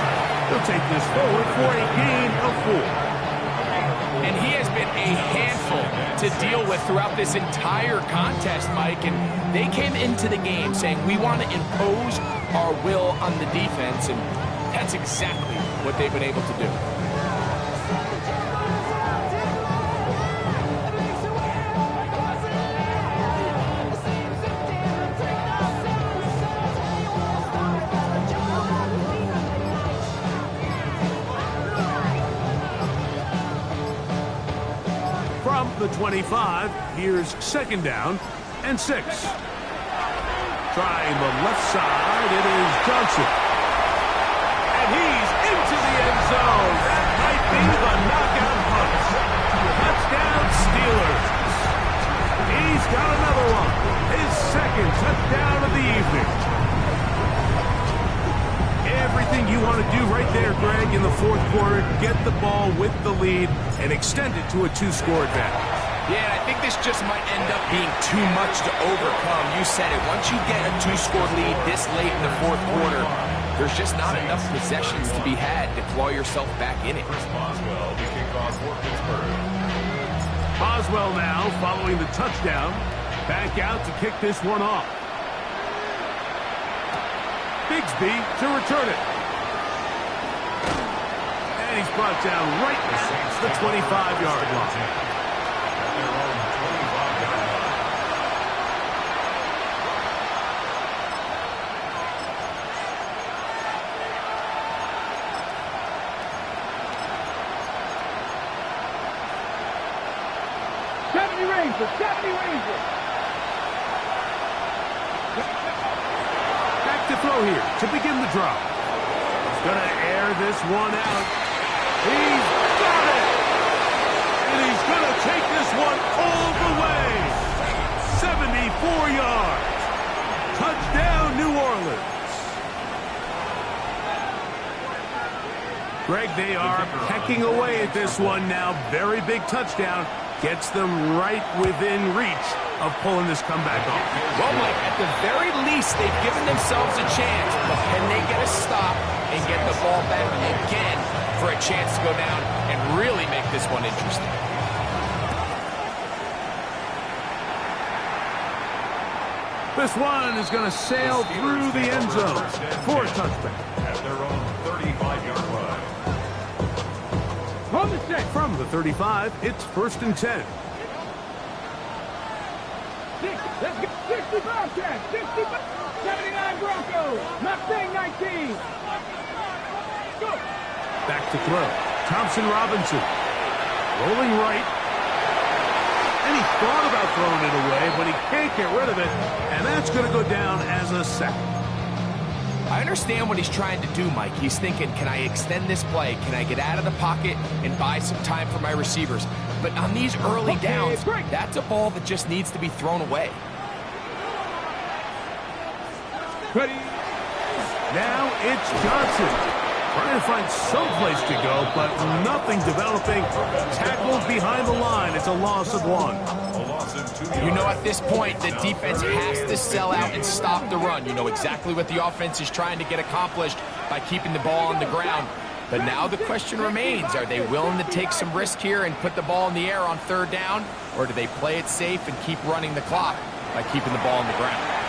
[SPEAKER 1] He'll take this forward for a gain of 4.
[SPEAKER 2] And he has been a handful to deal with throughout this entire contest, Mike. And they came into the game saying, we want to impose our will on the defense. And that's exactly what they've been able to do.
[SPEAKER 1] The 25, here's second down and 6. Trying the left side, it is Johnson. And he's into the end zone. That might be the knockout punch. Touchdown Steelers. He's got another one. His second touchdown of the evening. Everything you want to do right there, Greg, in the fourth quarter, get the ball with the lead and extend it to a 2-score advantage.
[SPEAKER 2] Yeah, I think this just might end up being too much to overcome. You said it. Once you get a 2-score lead this late in the fourth quarter, there's just not enough possessions to be had to claw yourself back in it.
[SPEAKER 4] Boswell, the kickoff for Pittsburgh.
[SPEAKER 1] Boswell now, following the touchdown, back out to kick this one off. Bigsby to return it. And he's brought down right at the 25-yard line. Back to throw here to begin the drop. He's going to air this one out. He's got it! And he's going to take this one all the way. 74 yards. Touchdown, New Orleans. Greg, they are pecking away at this one now. Very big touchdown. Gets them right within reach of pulling this comeback off.
[SPEAKER 2] Well, Mike, at the very least, they've given themselves a chance. But can they get a stop and get the ball back again for a chance to go down and really make this one interesting?
[SPEAKER 1] This one is going to sail through the end zone for a touchback.
[SPEAKER 4] At their own 35-yard line.
[SPEAKER 1] From the 35, it's 1st and 10.
[SPEAKER 3] Let's go. 65 chance. 65. 79 Broncos. Mustang 19. Go.
[SPEAKER 1] Back to throw. Thompson Robinson. Rolling right. And he thought about throwing it away, but he can't get rid of it. And that's going to go down as a sack.
[SPEAKER 2] I understand what he's trying to do, Mike. He's thinking, can I extend this play? Can I get out of the pocket and buy some time for my receivers? But on these early downs, that's a ball that just needs to be thrown away.
[SPEAKER 3] Ready.
[SPEAKER 1] Now it's Johnson. Trying to find some place to go, but nothing developing. Tackled behind the line. It's a loss of 1.
[SPEAKER 2] You know, at this point, the defense has to sell out and stop the run. You know exactly what the offense is trying to get accomplished by keeping the ball on the ground. But now the question remains, are they willing to take some risk here and put the ball in the air on 3rd down? Or do they play it safe and keep running the clock by keeping the ball on the ground?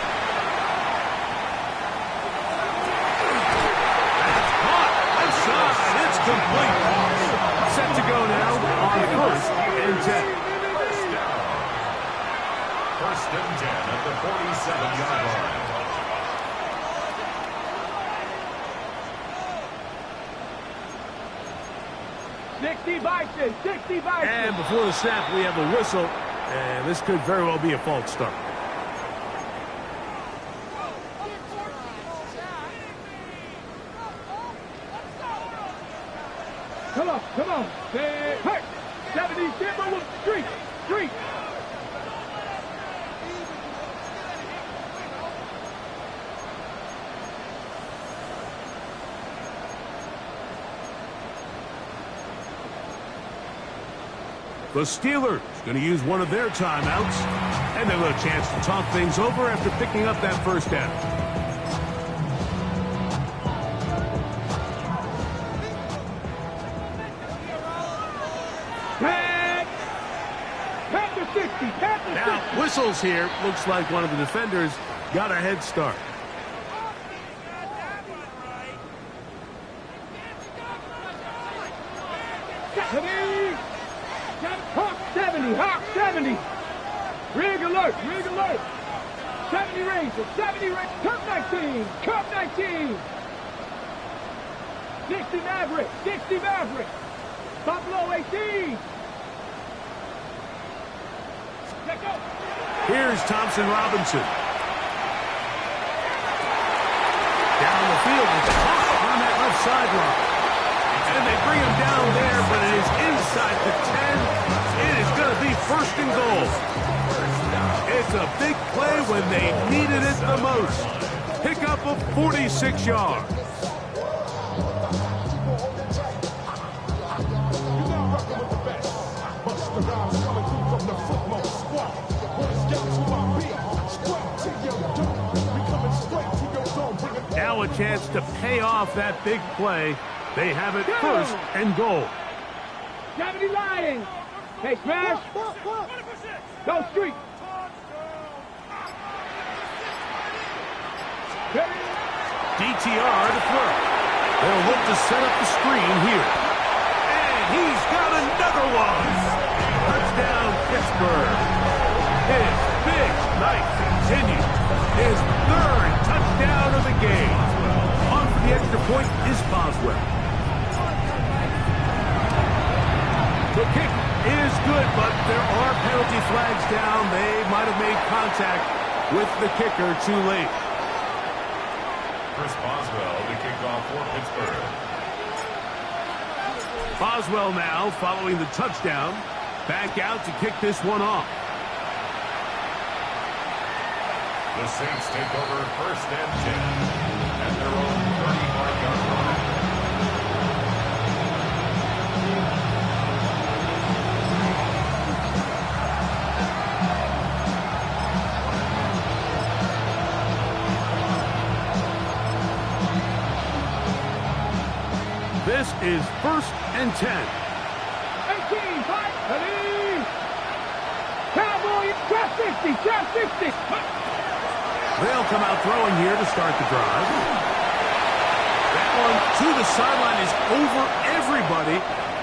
[SPEAKER 1] It's complete. Set to go now on 1st and 10.
[SPEAKER 4] First and 10 at the 47-yard line.
[SPEAKER 3] 60 Bison. 60 Bison.
[SPEAKER 1] And before the snap, we have a whistle. And this could very well be a false start.
[SPEAKER 3] Come on. Hey, 70 Timber street.
[SPEAKER 1] The Steelers going to use one of their timeouts. And they'll have a chance to talk things over after picking up that 1st down. Now, whistles here. Looks like one of the defenders got a head start.
[SPEAKER 3] Hawk 70. Rig alert. 70 Rangers. 70 Rangers. Cup 19. 60 Maverick. Buffalo 18. Let's go.
[SPEAKER 1] Here's Thompson Robinson. Down the field. It's caught on that left sideline. And they bring him down there, but it is inside the 10. It is going to be 1st and goal. It's a big play when they needed it the most. Pickup of 46 yards. Now a chance to pay off that big play. They have it 1st and goal.
[SPEAKER 3] 70 Lions. Hey, smash. Go street.
[SPEAKER 1] DTR to throw. They'll look to set up the screen here. And he's got another one. Touchdown, Pittsburgh. His big night continues. His 3rd touchdown of the game. On for the extra point is Boswell. The kick is good, but there are penalty flags down. They might have made contact with the kicker too late.
[SPEAKER 4] Chris Boswell, the kickoff for Pittsburgh.
[SPEAKER 1] Boswell now following the touchdown. Back out to kick this one off.
[SPEAKER 4] The Saints take over first and 10 at their own 35-yard line.
[SPEAKER 1] This is first and 10.
[SPEAKER 3] 18, 5, ready. Cowboys, trap 60, trap 60.
[SPEAKER 1] They'll come out throwing here to start the drive. That one to the sideline is over everybody.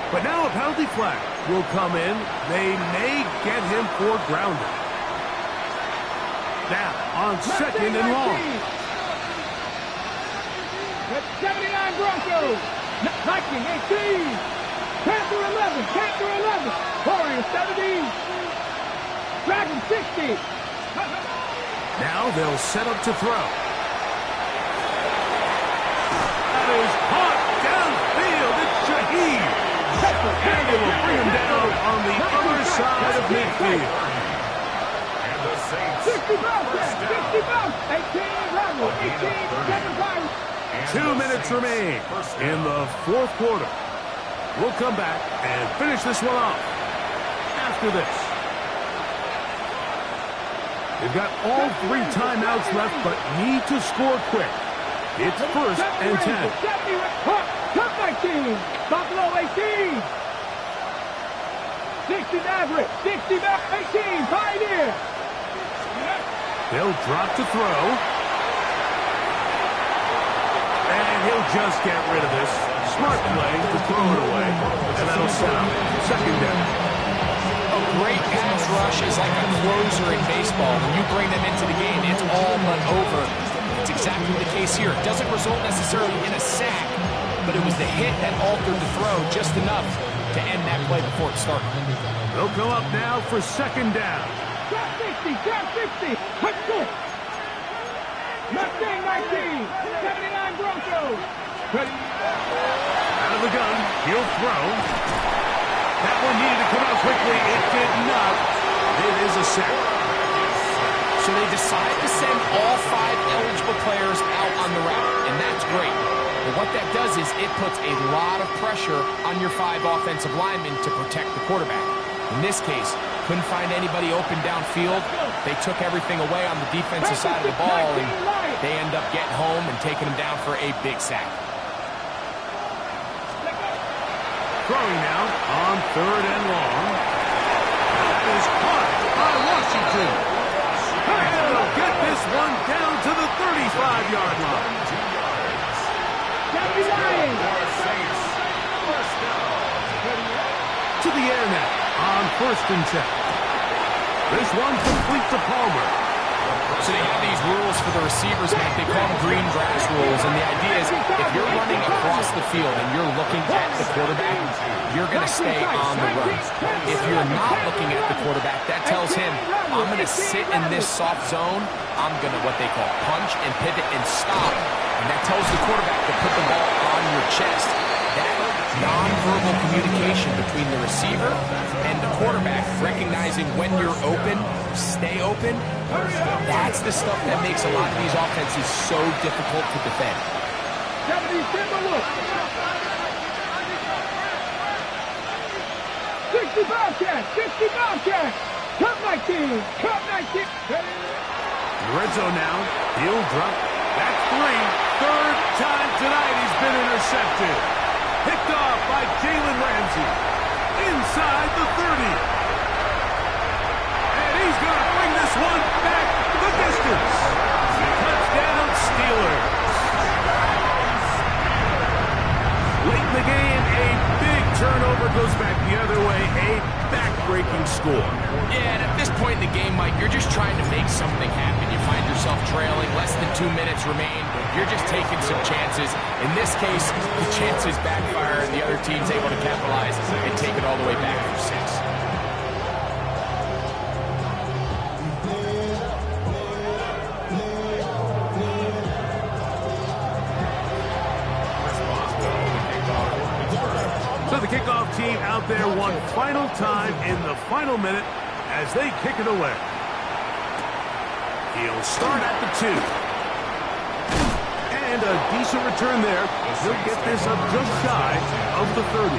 [SPEAKER 1] But now a penalty flag will come in. They may get him for grounding. Now on second and long.
[SPEAKER 3] That's 79 Broncos. 19, 18. Panther 11, Panther 11. Warriors 70. Dragon 60.
[SPEAKER 1] Now they'll set up to throw. That is caught downfield. It's Shaheed. And it will bring him down on the other side of midfield.
[SPEAKER 4] And the Saints
[SPEAKER 3] 60 bounce, 60 bounce. 18, Rebel, 18, 7
[SPEAKER 1] 2 minutes remain in the fourth quarter. We'll come back and finish this one off after this. They've got all 3 timeouts left, but need to score quick. It's first and 10.
[SPEAKER 3] Top 19. Buffalo 18. 60 Maverick. 60 Maverick. 18. Pioneer.
[SPEAKER 1] They'll drop to throw. And he'll just get rid of this. Smart play to throw it away. And that'll set up second down.
[SPEAKER 2] A great pass rush is like a closer in baseball. When you bring them into the game, it's all but over. It's exactly the case here. It doesn't result necessarily in a sack, but it was the hit that altered the throw just enough to end that play before it started.
[SPEAKER 1] They'll come up now for second down.
[SPEAKER 3] Trap 60, trap 60. Let's go. Mustang 19, 79 Broncos.
[SPEAKER 1] Out of the gun, he'll throw. That one needed to come out quickly. It did not. It is a sack.
[SPEAKER 2] So they decide to send all 5 eligible players out on the route, and that's great. But what that does is it puts a lot of pressure on your 5 offensive linemen to protect the quarterback. In this case, couldn't find anybody open downfield. They took everything away on the defensive side of the ball, and they end up getting home and taking them down for a big sack.
[SPEAKER 1] Throwing now on third and long. That is caught by Washington. And they'll get this one down to the 35-yard line.
[SPEAKER 3] 79.
[SPEAKER 1] To the air now on first and 10. This one complete to Palmer.
[SPEAKER 2] So they have these rules for the receivers, Mike. They call them green grass rules. And the idea is if you're running across the field and you're looking at the quarterback, you're going to stay on the run. If you're not looking at the quarterback, that tells him, I'm going to sit in this soft zone. I'm going to what they call punch and pivot and stop. And that tells the quarterback to put the ball on your chest. That non-verbal communication between the receiver and the quarterback, recognizing when you're open, stay open, that's the stuff that makes a lot of these offenses so difficult to defend.
[SPEAKER 3] 70 Timberwolves. 60 Bobcats. 60 Bobcats. Cup 19. Cup 19.
[SPEAKER 1] Red zone now. He'll drop. That's 3. Third time tonight he's been intercepted. Picked off by Jalen Ramsey. Inside the 30. And he's going to bring this one back the distance. Touchdown Steelers. Late in the game, a big turnover goes back the other way. A back-breaking score.
[SPEAKER 2] Yeah, and at this point in the game, Mike, you're just trying to make something happen. You find yourself trailing, less than 2 minutes remain. You're just taking some chances. In this case, the chances backfire, and the other team's able to capitalize and take it all the way back for 6.
[SPEAKER 1] team out there one final time in the final minute as they kick it away. He'll start at the 2. And a decent return there. He'll get this up just shy of the 30.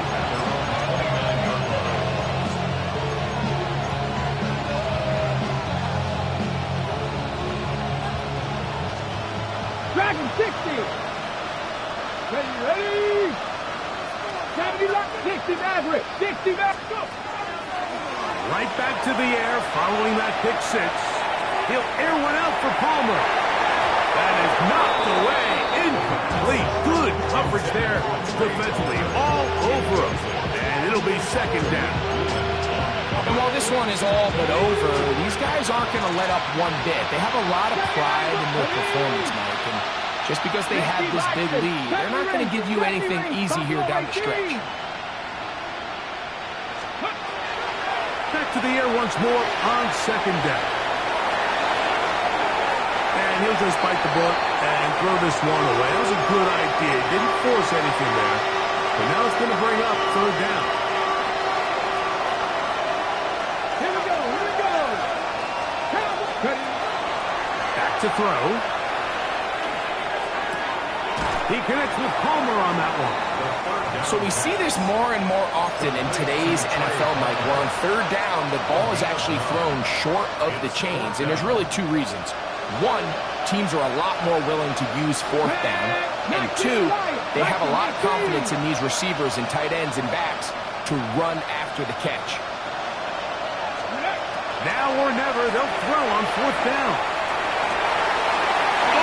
[SPEAKER 3] Dragon 60. Ready. 70 left, 60 Maverick. 60 Maverick. Go.
[SPEAKER 1] Right back to the air following that pick 6. He'll air one out for Palmer. That is knocked away. Incomplete. Good coverage there defensively. All over him. And it'll be second down.
[SPEAKER 2] And while this one is all but over, these guys aren't going to let up one bit. They have a lot of pride in their performance, Mike. And just because they have this big lead, they're not going to give you anything easy here down the stretch.
[SPEAKER 1] Back to the air once more on second down. And he'll just bite the bullet and throw this one away. That was a good idea. Didn't force anything there. But now it's going to bring up third down.
[SPEAKER 3] Here we go.
[SPEAKER 1] Back to throw. He connects with Palmer on that one.
[SPEAKER 2] So we see this more and more often in today's NFL, Mike, where on third down, the ball is actually thrown short of the chains. And there's really two reasons. One, teams are a lot more willing to use fourth down. And two, they have a lot of confidence in these receivers and tight ends and backs to run after the catch.
[SPEAKER 1] Now or never, they'll throw on fourth down.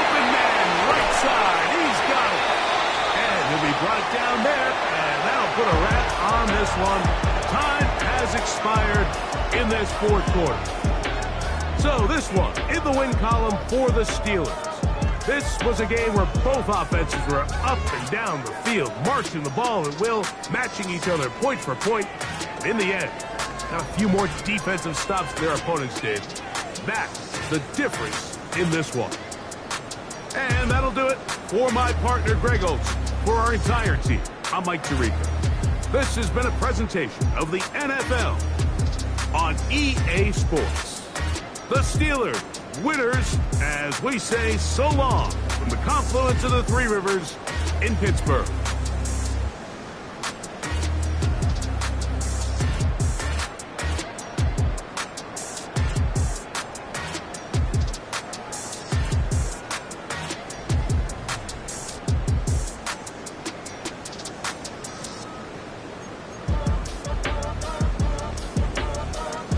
[SPEAKER 1] Open man, right side. He's got it. And he'll be brought down there. And that'll put a wrap on this one. Time has expired in this fourth quarter. So this one in the win column for the Steelers. This was a game where both offenses were up and down the field, marching the ball at will, matching each other point for point. And in the end, got a few more defensive stops than their opponents did. That's the difference in this one. And that'll do it for my partner, Greg Olson. For our entire team, I'm Mike Tirico. This has been a presentation of the NFL on EA Sports. The Steelers, winners, as we say so long from the confluence of the Three Rivers in Pittsburgh.